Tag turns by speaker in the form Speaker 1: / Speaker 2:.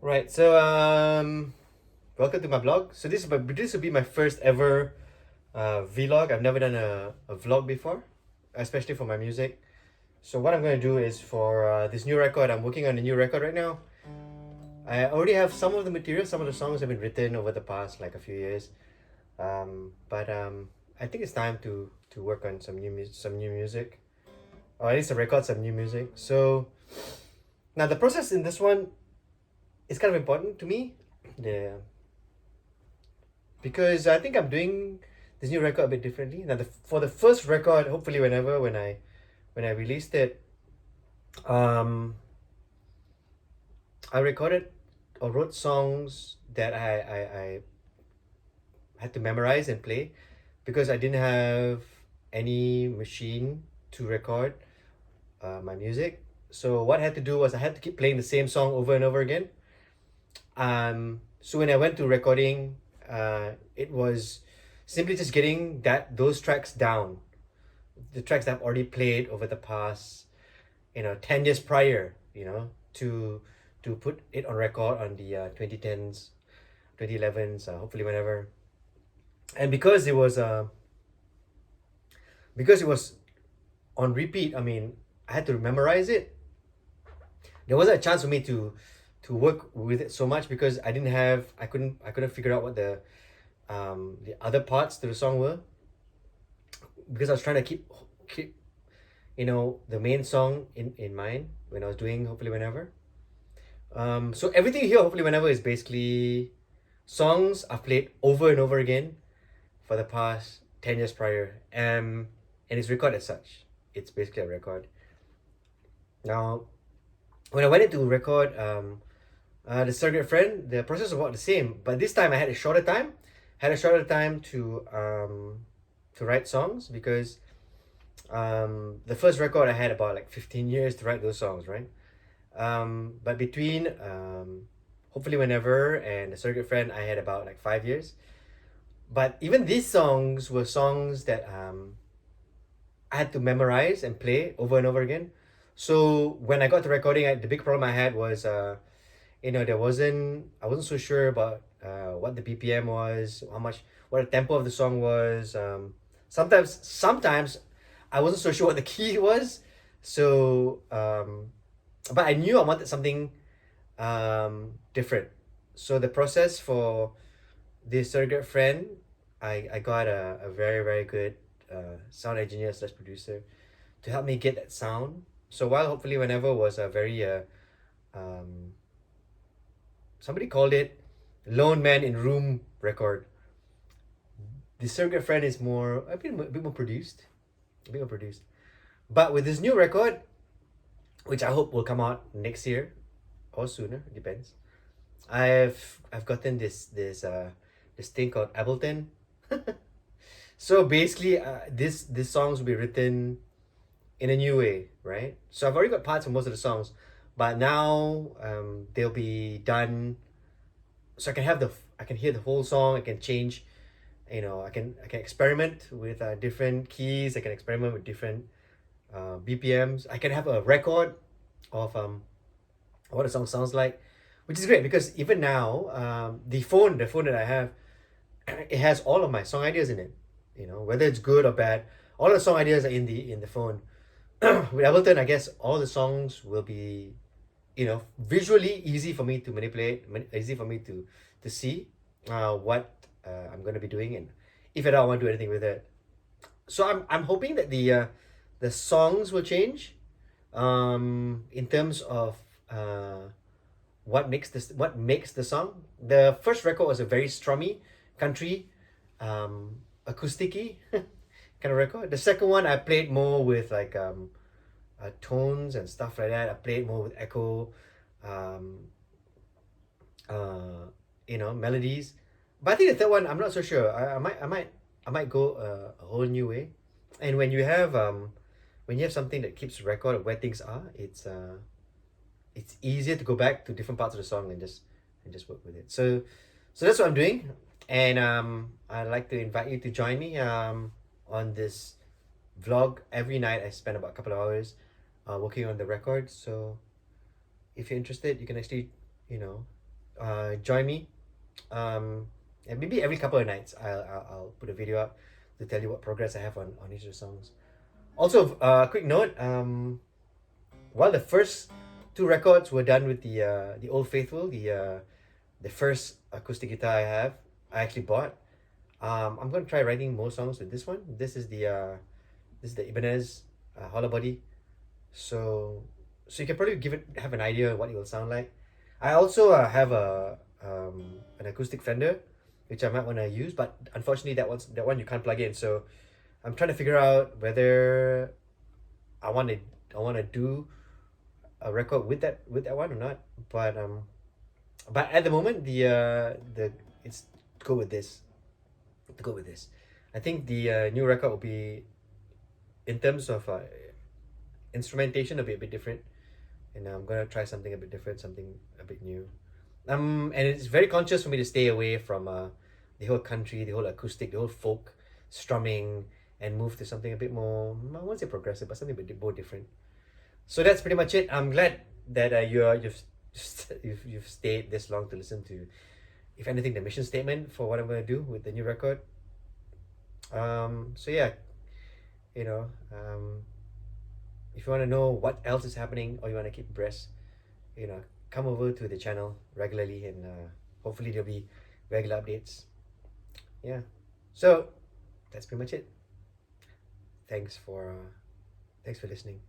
Speaker 1: Right. So welcome to my blog. So this will be my first ever vlog. I've never done a vlog before, especially for my music. So what I'm gonna do is for this new record. I'm working on a new record right now. I already have some of the material. Some of the songs have been written over the past like a few years. But I think it's time to work on some new music, or at least to record some new music. So now the process in this one is kind of important to me. The Because I think I'm doing this new record a bit differently. Now, for the first record, hopefully, when I released it, um, I recorded or wrote songs that I had to memorize and play because I didn't have any machine to record my music. So what I had to do was I had to keep playing the same song over and over again. So when I went to recording, it was simply just getting those tracks down, the tracks that I've already played over the past, 10 years prior, to put it on record on the 2010s, 2011s, hopefully whenever. And because it was on repeat, I mean, I had to memorize it. There wasn't a chance for me to work with it so much because I couldn't figure out what the other parts to the song were, because I was trying to keep the main song in mind when I was doing hopefully whenever. So everything here, hopefully whenever, is basically songs I've played over and over again for the past 10 years prior. And it's recorded as such. It's basically a record. Now, when I went into record the Surrogate Friend, the process was about the same, but this time I had a shorter time. Had a shorter time to write songs because the first record I had about like 15 years to write those songs, right? But between hopefully whenever and the Surrogate Friend, I had about like 5 years. But even these songs were songs that I had to memorize and play over and over again. So when I got to recording, the big problem I had was I wasn't so sure about what the BPM was, what the tempo of the song was. Sometimes I wasn't so sure what the key was. So but I knew I wanted something different. So the process for this Surrogate Friend, I got a very, very good sound engineer slash producer to help me get that sound. So while hopefully whenever was a very um, somebody called it lone man in room record, the Surrogate Friend is a bit more produced, a bit more produced. But with this new record, which I hope will come out next year or sooner, depends. I've gotten this thing called Ableton. So basically, this songs will be written in a new way, right? So I've already got parts of most of the songs, but now they'll be done. So I can hear the whole song. I can change, I can experiment with different keys. I can experiment with different BPMs. I can have a record of what the song sounds like, which is great because even now, the phone that I have, it has all of my song ideas in it. Whether it's good or bad, all the song ideas are in the phone. With Ableton, I guess all the songs will be, visually easy for me to manipulate, easy for me to see what I'm gonna be doing, and if at all I want to do anything with it. So I'm hoping that the songs will change, in terms of what makes the song. The first record was a very strummy, country, acousticy kind of record. The second one I played more with like tones and stuff like that. I played more with echo, um, melodies. But I think the third one, I'm not so sure. I might go a whole new way. And when you have something that keeps record of where things are, it's easier to go back to different parts of the song and just work with it. So that's what I'm doing, and I'd like to invite you to join me on this vlog. Every night I spend about a couple of hours working on the record. So if you're interested, you can actually, you know, join me. And maybe every couple of nights I'll put a video up to tell you what progress I have on each of the songs. Also, quick note, while the first two records were done with the Old Faithful, the first acoustic guitar I actually bought. I'm gonna try writing more songs with this one. This is the Ibanez hollow body. So you can probably have an idea of what it will sound like. I also have an acoustic Fender, which I might want to use, but unfortunately that one you can't plug in. So I'm trying to figure out whether I want to I want to do a record with that one or not. But at the moment the it's to go with this to go with this. I think the new record will be, in terms of instrumentation, will be a bit different, and I'm gonna try something a bit different, something a bit new. And it's very conscious for me to stay away from the whole country, the whole acoustic, the whole folk strumming, and move to something a bit more, I won't say progressive, but something a bit more different. So that's pretty much it. I'm glad that you've stayed this long to listen to, if anything, the mission statement for what I'm gonna do with the new record. So yeah, you know, if you want to know what else is happening, or you want to keep abreast, come over to the channel regularly, and hopefully there'll be regular updates. Yeah. So that's pretty much it. Thanks for listening.